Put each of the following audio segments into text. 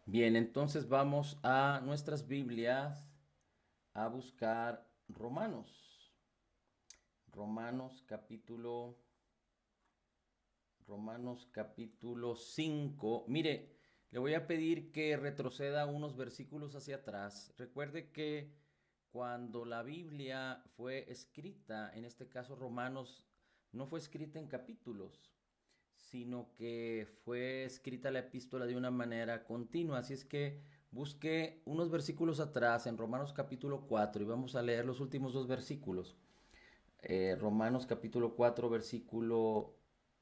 Bien, entonces vamos a nuestras Biblias a buscar Romanos. Romanos capítulo Romanos capítulo 5. Mire, le voy a pedir que retroceda unos versículos hacia atrás. Recuerde que cuando la Biblia fue escrita, en este caso Romanos, no fue escrita en capítulos, sino que fue escrita la epístola de una manera continua. Así es que busque unos versículos atrás en Romanos capítulo 4 y vamos a leer los últimos dos versículos. Romanos capítulo 4 versículo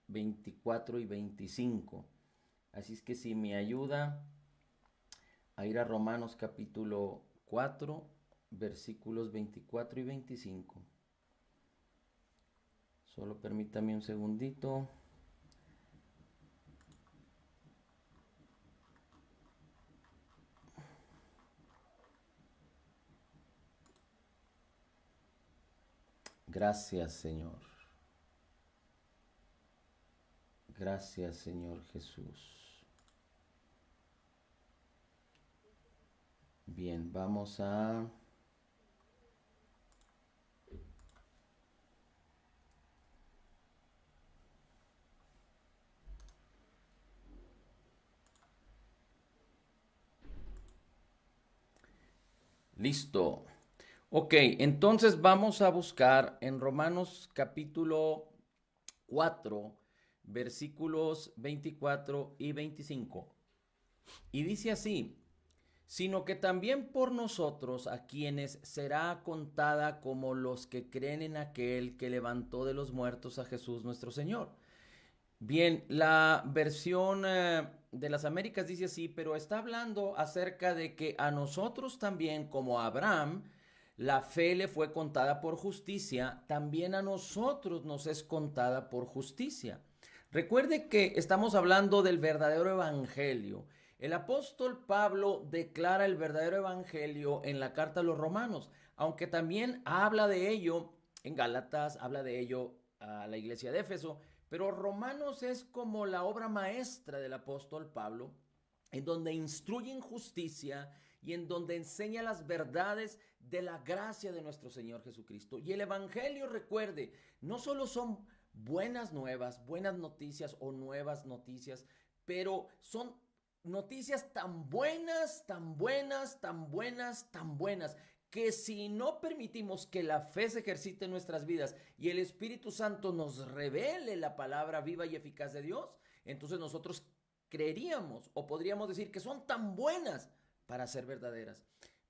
24 y 25. Así es que si me ayuda a ir a Romanos capítulo 4 versículos 24 y 25. Solo permítame un segundito. Gracias, Señor. Gracias, Señor Jesús. Bien, vamos a... Listo. Ok, entonces vamos a buscar en Romanos capítulo 4, versículos 24 y 25. Y dice así, sino que también por nosotros, a quienes será contada como los que creen en aquel que levantó de los muertos a Jesús nuestro Señor. Bien, la versión de las Américas dice así, pero está hablando acerca de que a nosotros también, como a Abraham, la fe le fue contada por justicia, también a nosotros nos es contada por justicia. Recuerde que estamos hablando del verdadero evangelio. El apóstol Pablo declara el verdadero evangelio en la carta a los romanos, aunque también habla de ello en Gálatas, habla de ello a la iglesia de Éfeso, pero Romanos es como la obra maestra del apóstol Pablo, en donde instruye en justicia y en donde enseña las verdades de la gracia de nuestro Señor Jesucristo. Y el Evangelio, recuerde, no solo son buenas nuevas, buenas noticias o nuevas noticias, pero son noticias tan buenas, tan buenas, tan buenas, tan buenas, que si no permitimos que la fe se ejercite en nuestras vidas y el Espíritu Santo nos revele la palabra viva y eficaz de Dios, entonces nosotros creeríamos o podríamos decir que son tan buenas para ser verdaderas.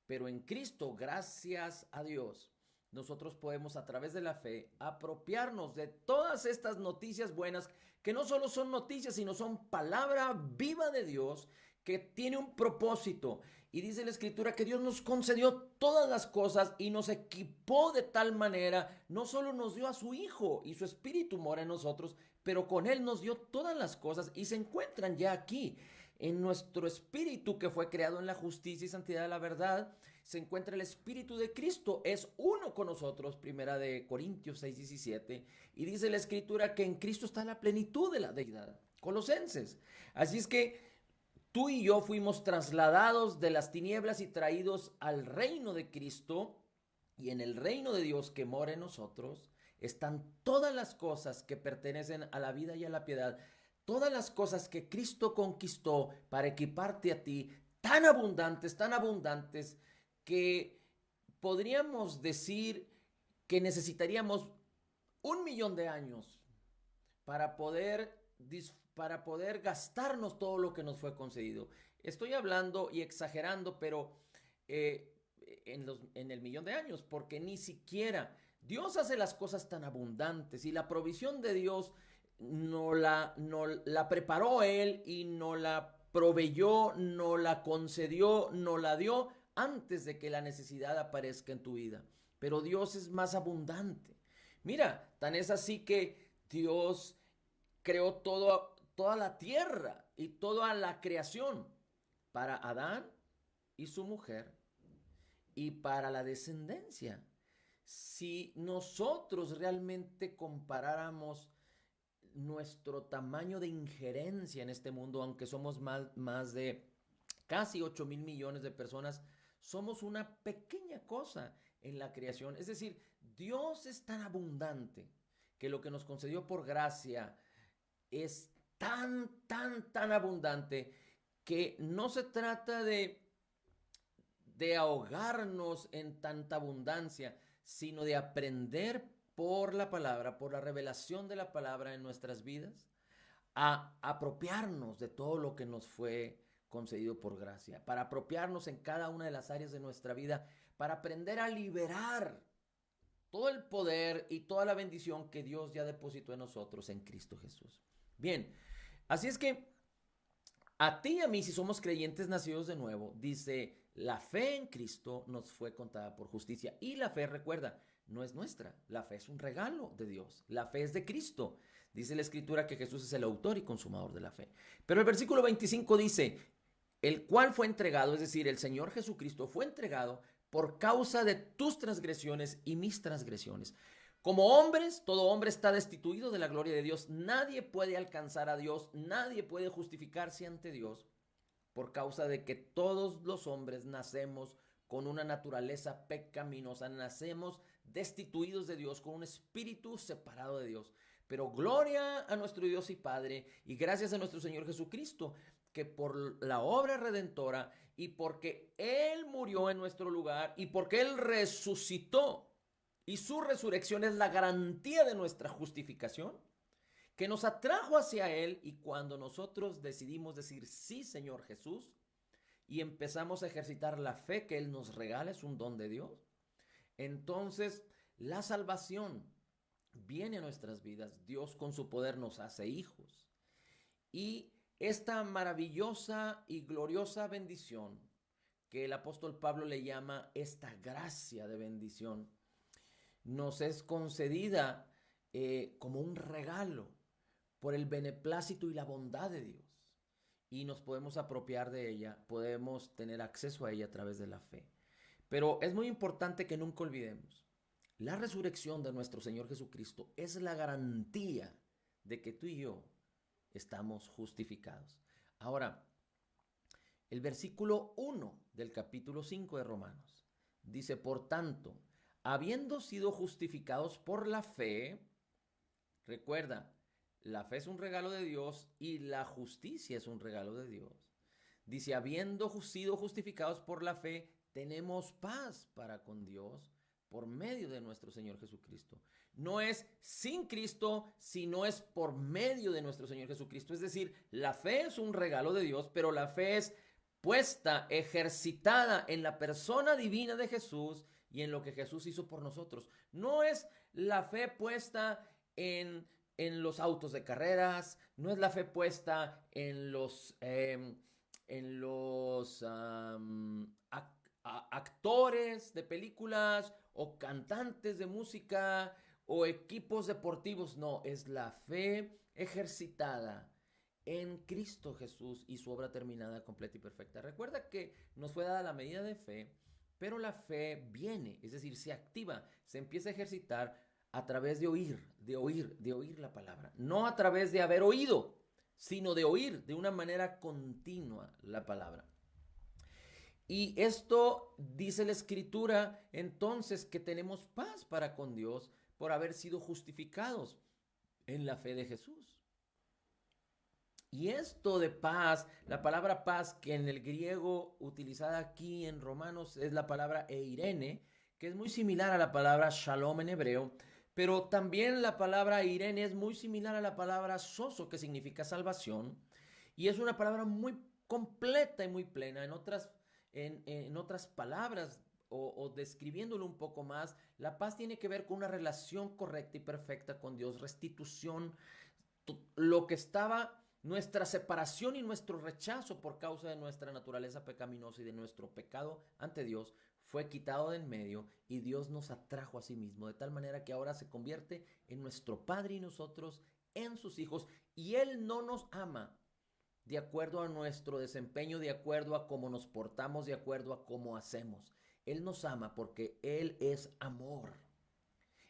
Pero en Cristo, gracias a Dios, nosotros podemos a través de la fe apropiarnos de todas estas noticias buenas que no solo son noticias, sino son palabra viva de Dios que tiene un propósito. Y dice la escritura que Dios nos concedió todas las cosas y nos equipó de tal manera, no solo nos dio a su Hijo y su Espíritu mora en nosotros, pero con Él nos dio todas las cosas y se encuentran ya aquí. En nuestro espíritu que fue creado en la justicia y santidad de la verdad, se encuentra el espíritu de Cristo, es uno con nosotros, primera de Corintios 6:17, y dice la escritura que en Cristo está la plenitud de la deidad. Colosenses. Así es que tú y yo fuimos trasladados de las tinieblas y traídos al reino de Cristo, y en el reino de Dios que mora en nosotros están todas las cosas que pertenecen a la vida y a la piedad, todas las cosas que Cristo conquistó para equiparte a ti, tan abundantes, que podríamos decir que necesitaríamos 1 millón de años para poder, para poder gastarnos todo lo que nos fue concedido. Estoy hablando y exagerando, pero eh, en el millón de años, porque ni siquiera Dios hace las cosas tan abundantes y la provisión de Dios no la preparó Él y no la proveyó, no la concedió, no la dio antes de que la necesidad aparezca en tu vida. Pero Dios es más abundante. Mira, tan es así que Dios creó toda la tierra y toda la creación para Adán y su mujer y para la descendencia. Si nosotros realmente comparáramos nuestro tamaño de injerencia en este mundo, aunque somos más de casi 8,000 millones de personas, somos una pequeña cosa en la creación. Es decir, Dios es tan abundante que lo que nos concedió por gracia es tan abundante que no se trata de ahogarnos en tanta abundancia, sino de aprender por la palabra, por la revelación de la palabra en nuestras vidas, a apropiarnos de todo lo que nos fue concedido por gracia, para apropiarnos en cada una de las áreas de nuestra vida, para aprender a liberar todo el poder y toda la bendición que Dios ya depositó en nosotros en Cristo Jesús. Bien, así es que a ti y a mí, si somos creyentes nacidos de nuevo, dice, la fe en Cristo nos fue contada por justicia. Y la fe, recuerda, no es nuestra. La fe es un regalo de Dios. La fe es de Cristo. Dice la Escritura que Jesús es el autor y consumador de la fe. Pero el versículo 25 dice, el cual fue entregado, es decir, el Señor Jesucristo fue entregado por causa de tus transgresiones y mis transgresiones. Como hombres, todo hombre está destituido de la gloria de Dios. Nadie puede alcanzar a Dios, nadie puede justificarse ante Dios por causa de que todos los hombres nacemos con una naturaleza pecaminosa, nacemos destituidos de Dios, con un espíritu separado de Dios. Pero gloria a nuestro Dios y Padre, y gracias a nuestro Señor Jesucristo, que por la obra redentora y porque Él murió en nuestro lugar y porque Él resucitó, y su resurrección es la garantía de nuestra justificación, que nos atrajo hacia Él. Y cuando nosotros decidimos decir sí, Señor Jesús, y empezamos a ejercitar la fe que Él nos regala, es un don de Dios, entonces la salvación viene a nuestras vidas. Dios con su poder nos hace hijos. Y esta maravillosa y gloriosa bendición que el apóstol Pablo le llama esta gracia de bendición, nos es concedida como un regalo por el beneplácito y la bondad de Dios. Y nos podemos apropiar de ella, podemos tener acceso a ella a través de la fe. Pero es muy importante que nunca olvidemos, la resurrección de nuestro Señor Jesucristo es la garantía de que tú y yo estamos justificados. Ahora, el versículo 1 del capítulo 5 de Romanos dice, por tanto, habiendo sido justificados por la fe, recuerda, la fe es un regalo de Dios y la justicia es un regalo de Dios. Dice, habiendo sido justificados por la fe, tenemos paz para con Dios por medio de nuestro Señor Jesucristo. No es sin Cristo, sino es por medio de nuestro Señor Jesucristo. Es decir, la fe es un regalo de Dios, pero la fe es puesta, ejercitada en la persona divina de Jesús y en lo que Jesús hizo por nosotros. No es la fe puesta en los autos de carreras, no es la fe puesta en los actores de películas o cantantes de música o equipos deportivos. No, es la fe ejercitada en Cristo Jesús y su obra terminada, completa y perfecta. Recuerda que nos fue dada la medida de fe, pero la fe viene, es decir, se activa, se empieza a ejercitar a través de oír la palabra. No a través de haber oído, sino de oír de una manera continua la palabra. Y esto dice la Escritura entonces que tenemos paz para con Dios por haber sido justificados en la fe de Jesús. Y esto de paz, la palabra paz que en el griego utilizada aquí en Romanos es la palabra eirene, que es muy similar a la palabra shalom en hebreo, pero también la palabra eirene es muy similar a la palabra soso, que significa salvación, y es una palabra muy completa y muy plena. En otras palabras, o describiéndolo un poco más, la paz tiene que ver con una relación correcta y perfecta con Dios, restitución, lo que estaba, nuestra separación y nuestro rechazo por causa de nuestra naturaleza pecaminosa y de nuestro pecado ante Dios fue quitado de en medio y Dios nos atrajo a sí mismo, de tal manera que ahora se convierte en nuestro Padre y nosotros en sus hijos, y Él no nos ama de acuerdo a nuestro desempeño, de acuerdo a cómo nos portamos, de acuerdo a cómo hacemos. Él nos ama porque Él es amor.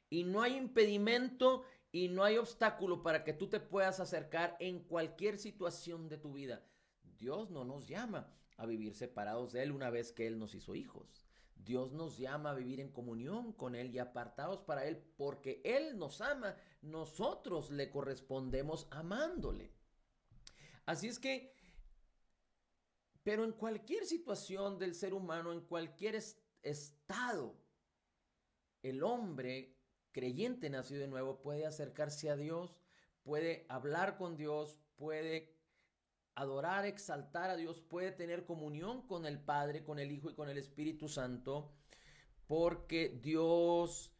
Y no hay impedimento y no hay obstáculo para que tú te puedas acercar en cualquier situación de tu vida. Dios no nos llama a vivir separados de Él una vez que Él nos hizo hijos. Dios nos llama a vivir en comunión con Él y apartados para Él porque Él nos ama. Nosotros le correspondemos amándole. Así es que, pero en cualquier situación del ser humano, en cualquier estado, el hombre creyente nacido de nuevo puede acercarse a Dios, puede hablar con Dios, puede adorar, exaltar a Dios, puede tener comunión con el Padre, con el Hijo y con el Espíritu Santo, porque Dios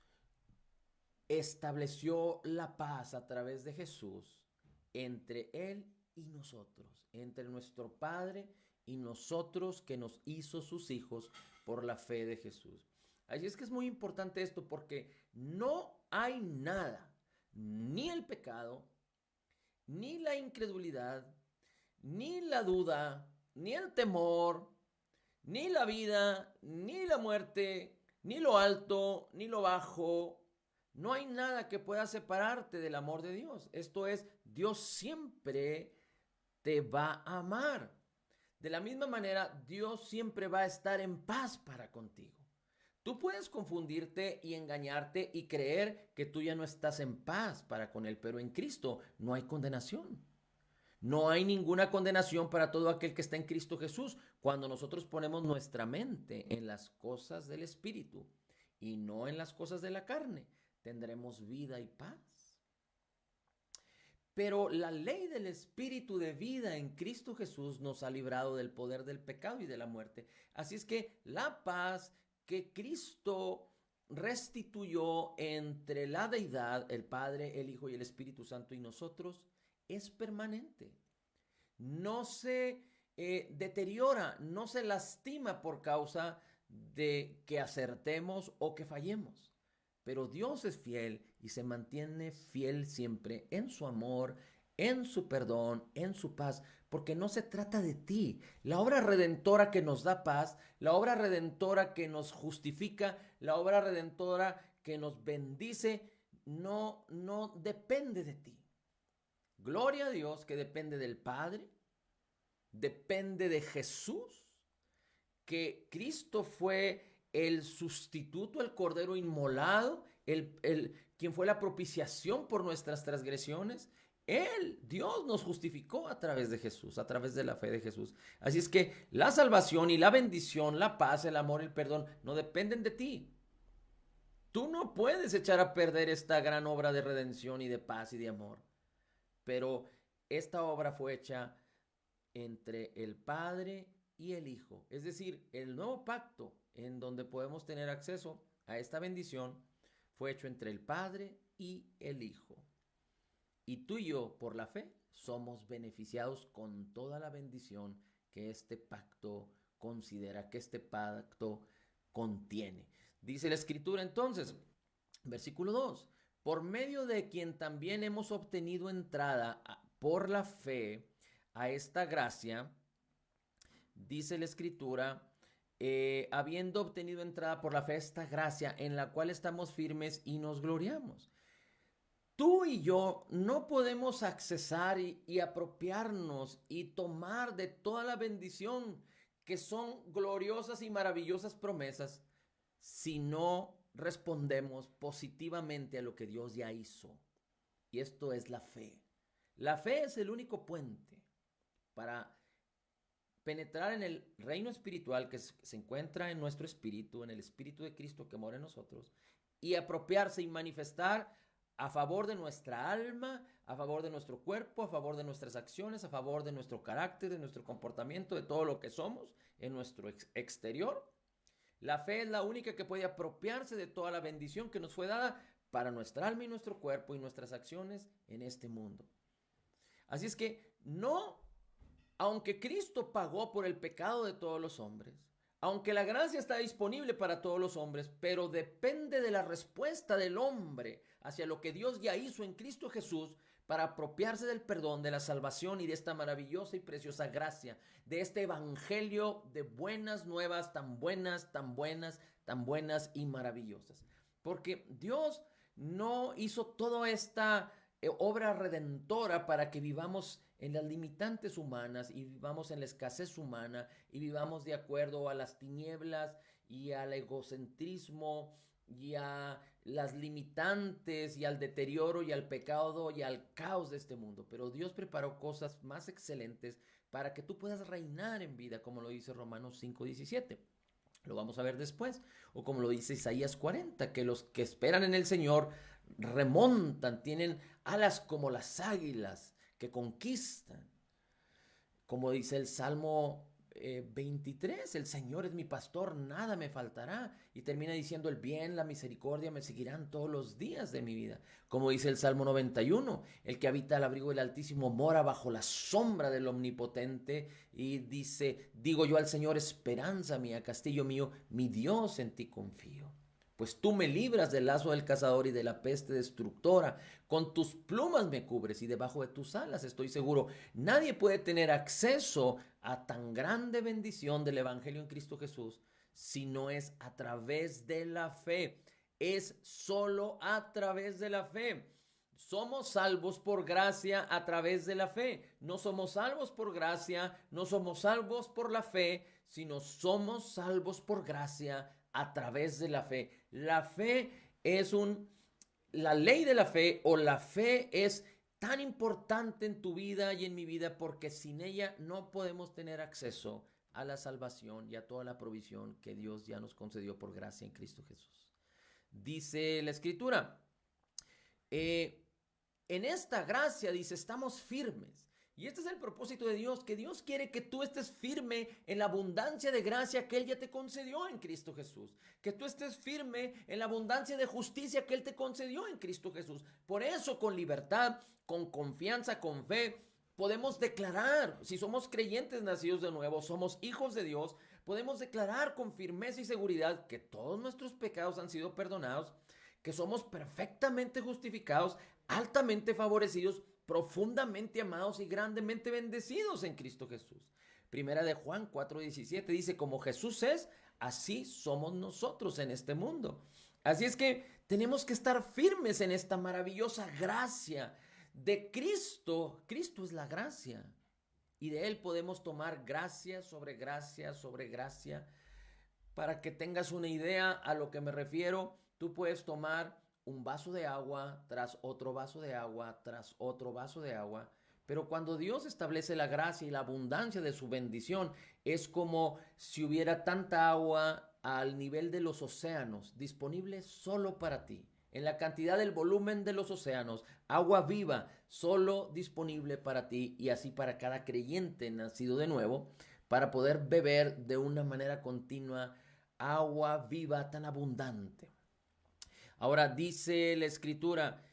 estableció la paz a través de Jesús entre Él y nosotros, entre nuestro Padre y nosotros que nos hizo sus hijos por la fe de Jesús. Así es que es muy importante esto porque no hay nada, ni el pecado, ni la incredulidad, ni la duda, ni el temor, ni la vida, ni la muerte, ni lo alto, ni lo bajo. No hay nada que pueda separarte del amor de Dios. Esto es, Dios siempre te va a amar. De la misma manera, Dios siempre va a estar en paz para contigo. Tú puedes confundirte y engañarte y creer que tú ya no estás en paz para con Él, pero en Cristo no hay condenación. No hay ninguna condenación para todo aquel que está en Cristo Jesús cuando nosotros ponemos nuestra mente en las cosas del Espíritu y no en las cosas de la carne. Tendremos vida y paz. Pero la ley del Espíritu de vida en Cristo Jesús nos ha librado del poder del pecado y de la muerte. Así es que la paz que Cristo restituyó entre la deidad, el Padre, el Hijo y el Espíritu Santo y nosotros, es permanente. No se deteriora, no se lastima por causa de que acertemos o que fallemos. Pero Dios es fiel y se mantiene fiel siempre en su amor, en su perdón, en su paz, porque no se trata de ti. La obra redentora que nos da paz, la obra redentora que nos justifica, la obra redentora que nos bendice, no depende de ti. Gloria a Dios que depende del Padre, depende de Jesús, que Cristo fue el sustituto, el cordero inmolado, quien fue la propiciación por nuestras transgresiones. Él, Dios, nos justificó a través de Jesús, a través de la fe de Jesús. Así es que la salvación y la bendición, la paz, el amor, el perdón, no dependen de ti. Tú no puedes echar a perder esta gran obra de redención y de paz y de amor. Pero esta obra fue hecha entre el Padre y el Hijo. Es decir, el nuevo pacto en donde podemos tener acceso a esta bendición fue hecho entre el Padre y el Hijo. Y tú y yo, por la fe, somos beneficiados con toda la bendición que este pacto considera, que este pacto contiene. Dice la Escritura entonces, versículo 2, por medio de quien también hemos obtenido entrada por la fe a esta gracia, dice la Escritura, habiendo obtenido entrada por la fe a esta gracia en la cual estamos firmes y nos gloriamos. Tú y yo no podemos accesar y apropiarnos y tomar de toda la bendición que son gloriosas y maravillosas promesas si no respondemos positivamente a lo que Dios ya hizo. Y esto es la fe. La fe es el único puente para penetrar en el reino espiritual que se encuentra en nuestro espíritu, en el espíritu de Cristo que mora en nosotros, y apropiarse y manifestar a favor de nuestra alma, a favor de nuestro cuerpo, a favor de nuestras acciones, a favor de nuestro carácter, de nuestro comportamiento, de todo lo que somos en nuestro exterior. La fe es la única que puede apropiarse de toda la bendición que nos fue dada para nuestra alma y nuestro cuerpo y nuestras acciones en este mundo. Así es que aunque Cristo pagó por el pecado de todos los hombres, aunque la gracia está disponible para todos los hombres, pero depende de la respuesta del hombre hacia lo que Dios ya hizo en Cristo Jesús para apropiarse del perdón, de la salvación y de esta maravillosa y preciosa gracia, de este evangelio de buenas nuevas, tan buenas, tan buenas, tan buenas y maravillosas. Porque Dios no hizo toda esta obra redentora para que vivamos en las limitantes humanas y vivamos en la escasez humana y vivamos de acuerdo a las tinieblas y al egocentrismo y a las limitantes y al deterioro y al pecado y al caos de este mundo. Pero Dios preparó cosas más excelentes para que tú puedas reinar en vida, como lo dice Romanos 5:17. Lo vamos a ver después. O como lo dice Isaías 40, que los que esperan en el Señor remontan, tienen alas como las águilas que conquistan. Como dice el Salmo 23, el Señor es mi pastor, nada me faltará. Y termina diciendo, el bien, la misericordia me seguirán todos los días de mi vida. Como dice el Salmo 91, el que habita al abrigo del Altísimo mora bajo la sombra del Omnipotente. Y dice, digo yo al Señor, esperanza mía, castillo mío, mi Dios, en ti confío. Pues tú me libras del lazo del cazador y de la peste destructora. Con tus plumas me cubres y debajo de tus alas estoy seguro. Nadie puede tener acceso a tan grande bendición del Evangelio en Cristo Jesús si no es a través de la fe. Es solo a través de la fe. Somos salvos por gracia a través de la fe. No somos salvos por gracia, no somos salvos por la fe, sino somos salvos por gracia a través de la fe. La fe es la ley de la fe, o la fe es tan importante en tu vida y en mi vida porque sin ella no podemos tener acceso a la salvación y a toda la provisión que Dios ya nos concedió por gracia en Cristo Jesús. Dice la Escritura, en esta gracia, dice, estamos firmes. Y este es el propósito de Dios, que Dios quiere que tú estés firme en la abundancia de gracia que Él ya te concedió en Cristo Jesús. Que tú estés firme en la abundancia de justicia que Él te concedió en Cristo Jesús. Por eso, con libertad, con confianza, con fe, podemos declarar, si somos creyentes nacidos de nuevo, somos hijos de Dios, podemos declarar con firmeza y seguridad que todos nuestros pecados han sido perdonados, que somos perfectamente justificados, altamente favorecidos, profundamente amados y grandemente bendecidos en Cristo Jesús. Primera de Juan 4:17 dice, como Jesús es, así somos nosotros en este mundo. Así es que tenemos que estar firmes en esta maravillosa gracia de Cristo. Cristo es la gracia y de Él podemos tomar gracia sobre gracia sobre gracia. Para que tengas una idea a lo que me refiero, tú puedes tomar un vaso de agua tras otro vaso de agua tras otro vaso de agua, pero cuando Dios establece la gracia y la abundancia de su bendición, es como si hubiera tanta agua al nivel de los océanos disponible solo para ti, en la cantidad del volumen de los océanos, agua viva solo disponible para ti y así para cada creyente nacido de nuevo, para poder beber de una manera continua agua viva tan abundante. Ahora dice la Escritura,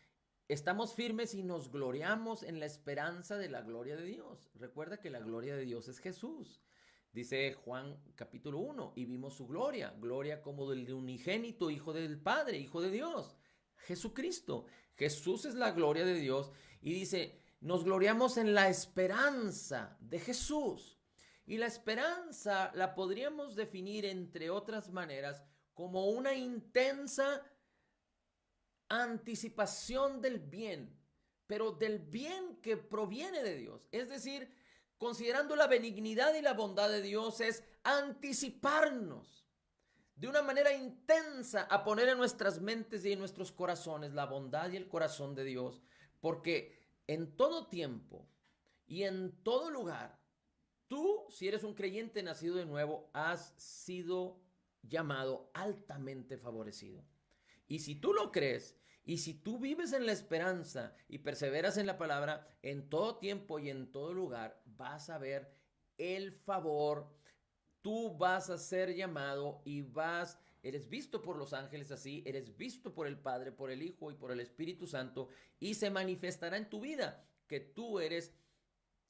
estamos firmes y nos gloriamos en la esperanza de la gloria de Dios. Recuerda que la gloria de Dios es Jesús. Dice Juan capítulo 1, y vimos su gloria, gloria como del unigénito Hijo del Padre, Hijo de Dios, Jesucristo. Jesús es la gloria de Dios y dice, nos gloriamos en la esperanza de Jesús. Y la esperanza la podríamos definir, entre otras maneras, como una intensa anticipación del bien, pero del bien que proviene de Dios. Es decir, considerando la benignidad y la bondad de Dios, es anticiparnos de una manera intensa a poner en nuestras mentes y en nuestros corazones la bondad y el corazón de Dios, porque en todo tiempo y en todo lugar, tú, si eres un creyente nacido de nuevo, has sido llamado altamente favorecido. Y si tú lo crees, y si tú vives en la esperanza y perseveras en la palabra, en todo tiempo y en todo lugar, vas a ver el favor. Tú vas a ser llamado y eres visto por los ángeles así, eres visto por el Padre, por el Hijo y por el Espíritu Santo, y se manifestará en tu vida que tú eres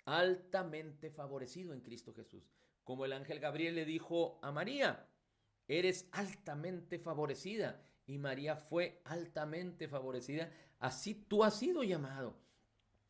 altamente favorecido en Cristo Jesús. Como el ángel Gabriel le dijo a María, eres altamente favorecida, y María fue altamente favorecida. Así tú has sido llamado.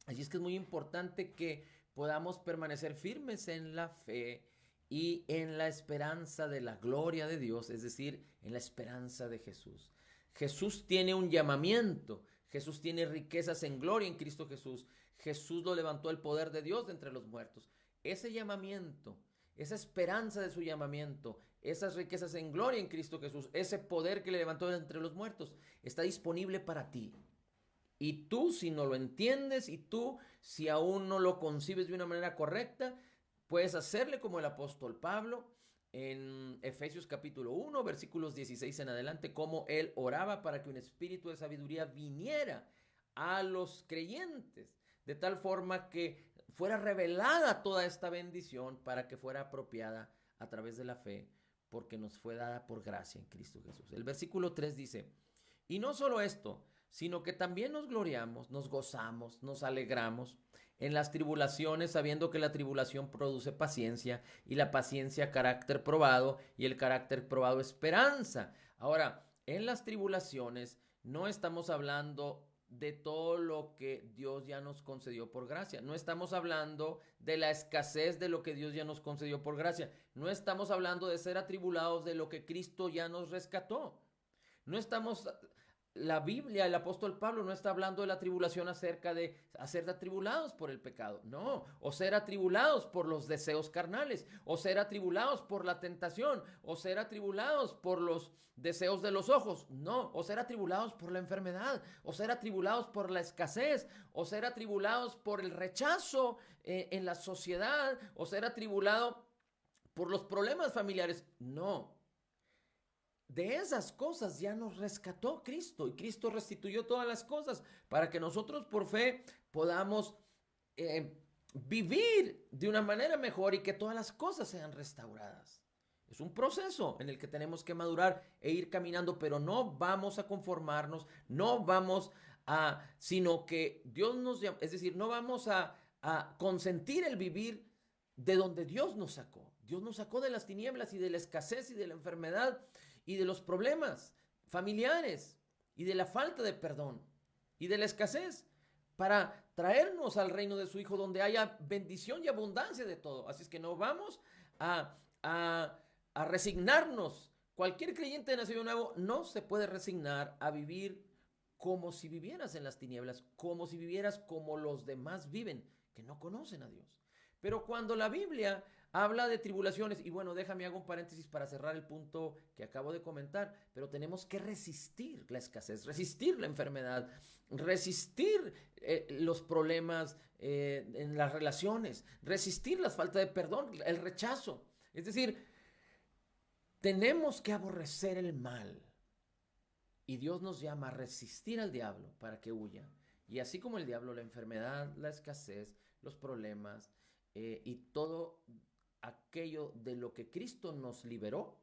Así es que es muy importante que podamos permanecer firmes en la fe y en la esperanza de la gloria de Dios, es decir, en la esperanza de Jesús. Jesús tiene un llamamiento. Jesús tiene riquezas en gloria en Cristo Jesús. Jesús lo levantó el poder de Dios de entre los muertos. Ese llamamiento, esa esperanza de su llamamiento, esas riquezas en gloria en Cristo Jesús, ese poder que le levantó de entre los muertos, está disponible para ti. Y tú, si no lo entiendes, y tú, si aún no lo concibes de una manera correcta, puedes hacerle como el apóstol Pablo en Efesios capítulo 1, versículos 16 en adelante, cómo él oraba para que un espíritu de sabiduría viniera a los creyentes, de tal forma que fuera revelada toda esta bendición para que fuera apropiada a través de la fe, porque nos fue dada por gracia en Cristo Jesús. El versículo 3 dice, y no solo esto, sino que también nos gloriamos, nos gozamos, nos alegramos en las tribulaciones, sabiendo que la tribulación produce paciencia, y la paciencia carácter probado, y el carácter probado esperanza. Ahora, en las tribulaciones no estamos hablando de todo lo que Dios ya nos concedió por gracia. No estamos hablando de la escasez de lo que Dios ya nos concedió por gracia. No estamos hablando de ser atribulados de lo que Cristo ya nos rescató. No estamos... La Biblia, el apóstol Pablo no está hablando de la tribulación acerca de ser atribulados por el pecado, no, o ser atribulados por los deseos carnales, o ser atribulados por la tentación, o ser atribulados por los deseos de los ojos, no, o ser atribulados por la enfermedad, o ser atribulados por la escasez, o ser atribulados por el rechazo en la sociedad, o ser atribulado por los problemas familiares, no. De esas cosas ya nos rescató Cristo, y Cristo restituyó todas las cosas para que nosotros por fe podamos vivir de una manera mejor y que todas las cosas sean restauradas. Es un proceso en el que tenemos que madurar e ir caminando, pero no vamos a conformarnos, no vamos sino que Dios nos llama, es decir, no vamos a consentir el vivir de donde Dios nos sacó. Dios nos sacó de las tinieblas y de la escasez y de la enfermedad y de los problemas familiares y de la falta de perdón y de la escasez para traernos al reino de su Hijo donde haya bendición y abundancia de todo. Así es que no vamos a resignarnos. Cualquier creyente nacido nuevo no se puede resignar a vivir como si vivieras en las tinieblas, como si vivieras como los demás viven, que no conocen a Dios. Pero cuando la Biblia habla de tribulaciones, y bueno, déjame hago un paréntesis para cerrar el punto que acabo de comentar, pero tenemos que resistir la escasez, resistir la enfermedad, resistir los problemas en las relaciones, resistir la falta de perdón, el rechazo. Es decir, tenemos que aborrecer el mal, y Dios nos llama a resistir al diablo para que huya. Y así como el diablo, la enfermedad, la escasez, los problemas y todo aquello de lo que Cristo nos liberó,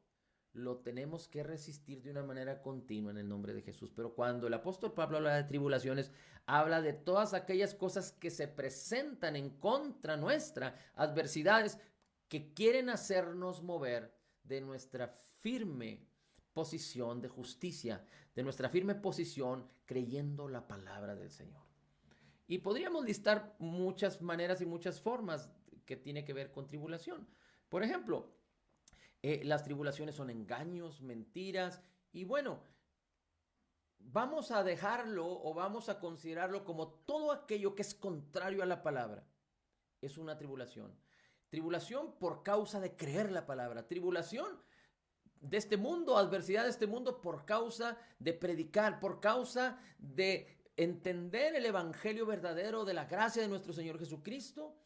lo tenemos que resistir de una manera continua en el nombre de Jesús. Pero cuando el apóstol Pablo habla de tribulaciones, habla de todas aquellas cosas que se presentan en contra nuestra, adversidades que quieren hacernos mover de nuestra firme posición de justicia, de nuestra firme posición creyendo la palabra del Señor. Y podríamos listar muchas maneras y muchas formas que tiene que ver con tribulación. Por ejemplo, las tribulaciones son engaños, mentiras, y bueno, vamos a dejarlo o vamos a considerarlo como todo aquello que es contrario a la palabra. Es una tribulación. Tribulación por causa de creer la palabra. Tribulación de este mundo, adversidad de este mundo por causa de predicar, por causa de entender el evangelio verdadero de la gracia de nuestro Señor Jesucristo,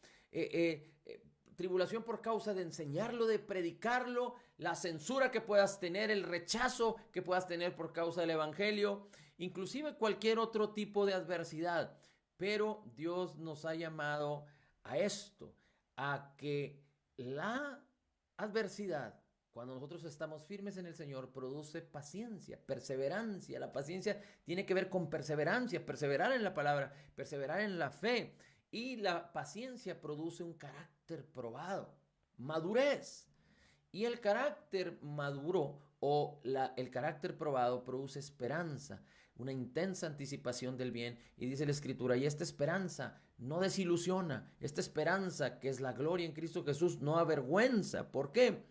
tribulación por causa de enseñarlo, de predicarlo, la censura que puedas tener, el rechazo que puedas tener por causa del evangelio, inclusive cualquier otro tipo de adversidad. Pero Dios nos ha llamado a esto, a que la adversidad, cuando nosotros estamos firmes en el Señor, produce paciencia, perseverancia. La paciencia tiene que ver con perseverancia, perseverar en la palabra, perseverar en la fe. Y la paciencia produce un carácter probado, madurez. Y el carácter maduro o el carácter probado produce esperanza, una intensa anticipación del bien. Y dice la Escritura, y esta esperanza no desilusiona, esta esperanza que es la gloria en Cristo Jesús no avergüenza. ¿Por qué?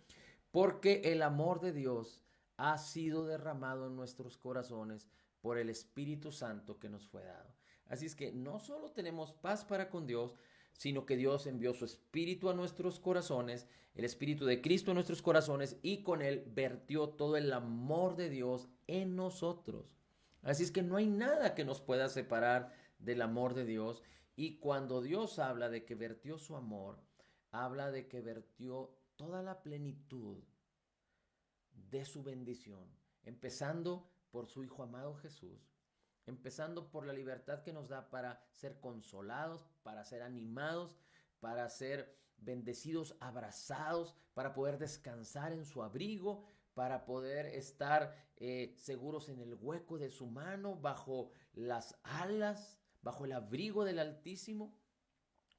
Porque el amor de Dios ha sido derramado en nuestros corazones por el Espíritu Santo que nos fue dado. Así es que no solo tenemos paz para con Dios, sino que Dios envió su Espíritu a nuestros corazones, el Espíritu de Cristo en nuestros corazones, y con él vertió todo el amor de Dios en nosotros. Así es que no hay nada que nos pueda separar del amor de Dios. Y cuando Dios habla de que vertió su amor, habla de que vertió toda la plenitud de su bendición, empezando por su Hijo amado Jesús, empezando por la libertad que nos da para ser consolados, para ser animados, para ser bendecidos, abrazados, para poder descansar en su abrigo, para poder estar seguros en el hueco de su mano, bajo las alas, bajo el abrigo del Altísimo,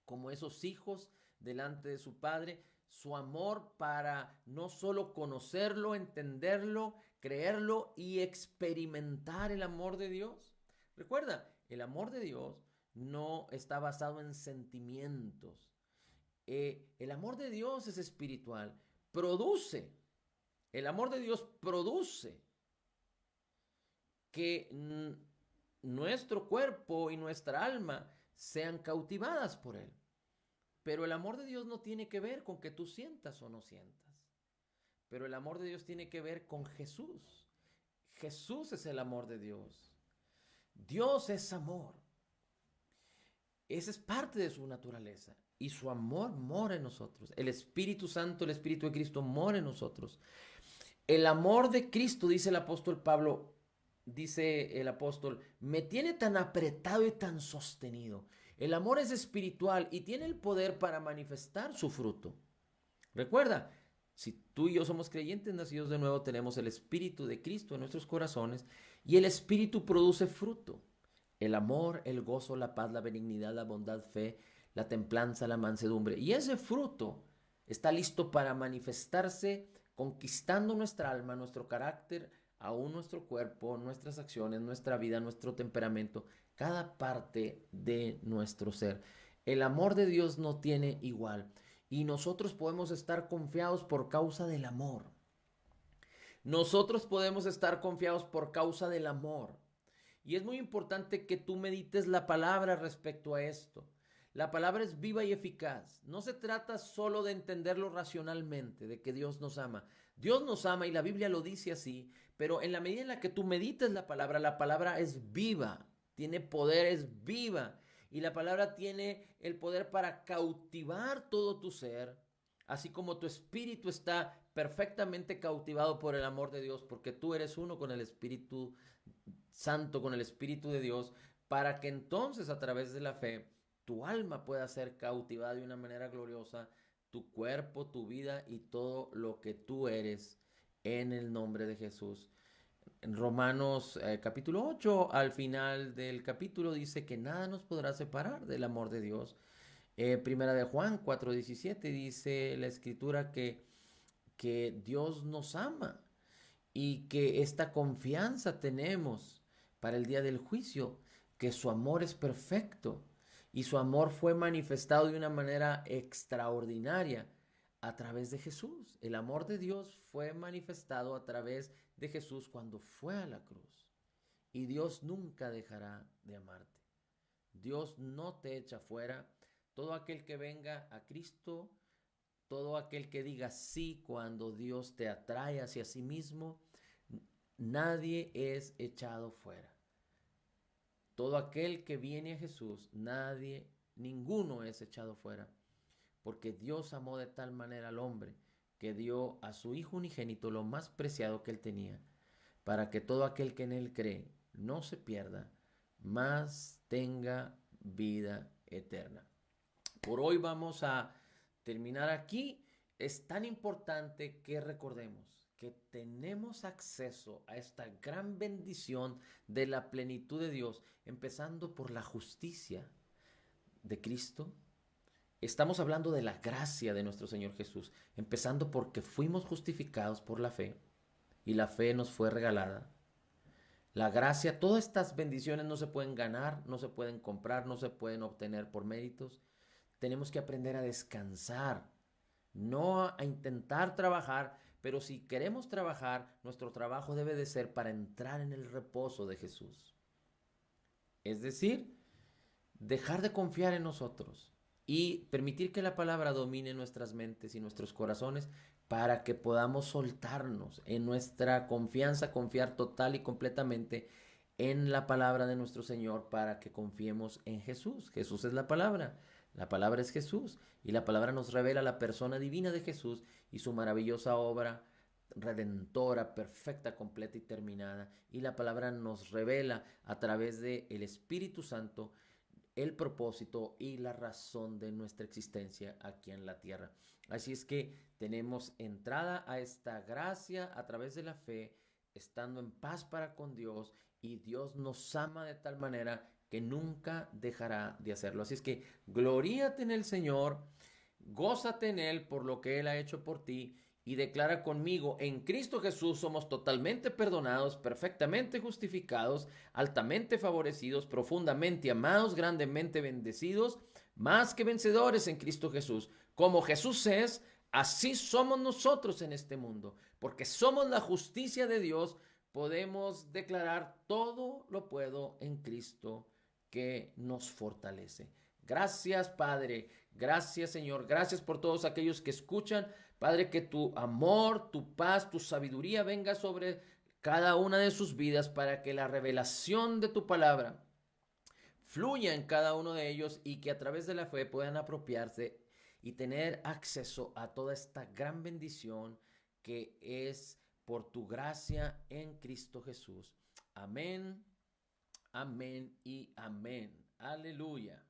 como esos hijos delante de su Padre. Su amor para no solo conocerlo, entenderlo, creerlo y experimentar el amor de Dios. Recuerda, el amor de Dios no está basado en sentimientos. El amor de Dios es espiritual. El amor de Dios produce que nuestro cuerpo y nuestra alma sean cautivadas por él. Pero el amor de Dios no tiene que ver con que tú sientas o no sientas. Pero el amor de Dios tiene que ver con Jesús. Jesús es el amor de Dios. Dios es amor. Esa es parte de su naturaleza. Y su amor mora en nosotros. El Espíritu Santo, el Espíritu de Cristo mora en nosotros. El amor de Cristo, dice el apóstol Pablo, dice el apóstol, me tiene tan apretado y tan sostenido. El amor es espiritual y tiene el poder para manifestar su fruto. Recuerda, si tú y yo somos creyentes nacidos de nuevo, tenemos el Espíritu de Cristo en nuestros corazones y el Espíritu produce fruto. El amor, el gozo, la paz, la benignidad, la bondad, fe, la templanza, la mansedumbre. Y ese fruto está listo para manifestarse, conquistando nuestra alma, nuestro carácter, aún nuestro cuerpo, nuestras acciones, nuestra vida, nuestro temperamento, cada parte de nuestro ser. El amor de Dios no tiene igual y nosotros podemos estar confiados por causa del amor. Nosotros podemos estar confiados por causa del amor. Y es muy importante que tú medites la palabra respecto a esto. La palabra es viva y eficaz. No se trata solo de entenderlo racionalmente, de que Dios nos ama. Dios nos ama y la Biblia lo dice así, pero en la medida en la que tú medites la palabra es viva, tiene poder, es viva. Y la palabra tiene el poder para cautivar todo tu ser, así como tu espíritu está perfectamente cautivado por el amor de Dios, porque tú eres uno con el Espíritu Santo, con el Espíritu de Dios, para que entonces a través de la fe tu alma pueda ser cautivada de una manera gloriosa, tu cuerpo, tu vida y todo lo que tú eres en el nombre de Jesús. En Romanos capítulo 8, al final del capítulo dice que nada nos podrá separar del amor de Dios. Primera de Juan 4:17 dice la escritura que Dios nos ama y que esta confianza tenemos para el día del juicio, que su amor es perfecto y su amor fue manifestado de una manera extraordinaria a través de Jesús. El amor de Dios fue manifestado a través de Jesús cuando fue a la cruz. Y Dios nunca dejará de amarte. Dios no te echa fuera. Todo aquel que venga a Cristo, todo aquel que diga sí cuando Dios te atrae hacia sí mismo, nadie es echado fuera. Todo aquel que viene a Jesús, ninguno es echado fuera. Porque Dios amó de tal manera al hombre que dio a su Hijo unigénito lo más preciado que él tenía, para que todo aquel que en él cree no se pierda, mas tenga vida eterna. Por hoy vamos a terminar aquí. Es tan importante que recordemos que tenemos acceso a esta gran bendición de la plenitud de Dios, empezando por la justicia de Cristo. Estamos hablando de la gracia de nuestro Señor Jesús, empezando porque fuimos justificados por la fe y la fe nos fue regalada. La gracia, todas estas bendiciones no se pueden ganar, no se pueden comprar, no se pueden obtener por méritos. Tenemos que aprender a descansar, no a intentar trabajar, pero si queremos trabajar, nuestro trabajo debe de ser para entrar en el reposo de Jesús. Es decir, dejar de confiar en nosotros y permitir que la palabra domine nuestras mentes y nuestros corazones para que podamos soltarnos en nuestra confianza, confiar total y completamente en la palabra de nuestro Señor para que confiemos en Jesús. Jesús es la palabra es Jesús y la palabra nos revela la persona divina de Jesús y su maravillosa obra redentora, perfecta, completa y terminada. Y la palabra nos revela a través de el Espíritu Santo el propósito y la razón de nuestra existencia aquí en la tierra. Así es que tenemos entrada a esta gracia a través de la fe, estando en paz para con Dios, y Dios nos ama de tal manera que nunca dejará de hacerlo. Así es que gloríate en el Señor, gózate en Él por lo que Él ha hecho por ti y declara conmigo: en Cristo Jesús somos totalmente perdonados, perfectamente justificados, altamente favorecidos, profundamente amados, grandemente bendecidos, más que vencedores en Cristo Jesús. Como Jesús es, así somos nosotros en este mundo, porque somos la justicia de Dios. Podemos declarar: todo lo puedo en Cristo que nos fortalece. Gracias, Padre. Gracias, Señor. Gracias por todos aquellos que escuchan. Padre, que tu amor, tu paz, tu sabiduría venga sobre cada una de sus vidas para que la revelación de tu palabra fluya en cada uno de ellos y que a través de la fe puedan apropiarse y tener acceso a toda esta gran bendición que es por tu gracia en Cristo Jesús. Amén, amén y amén. Aleluya.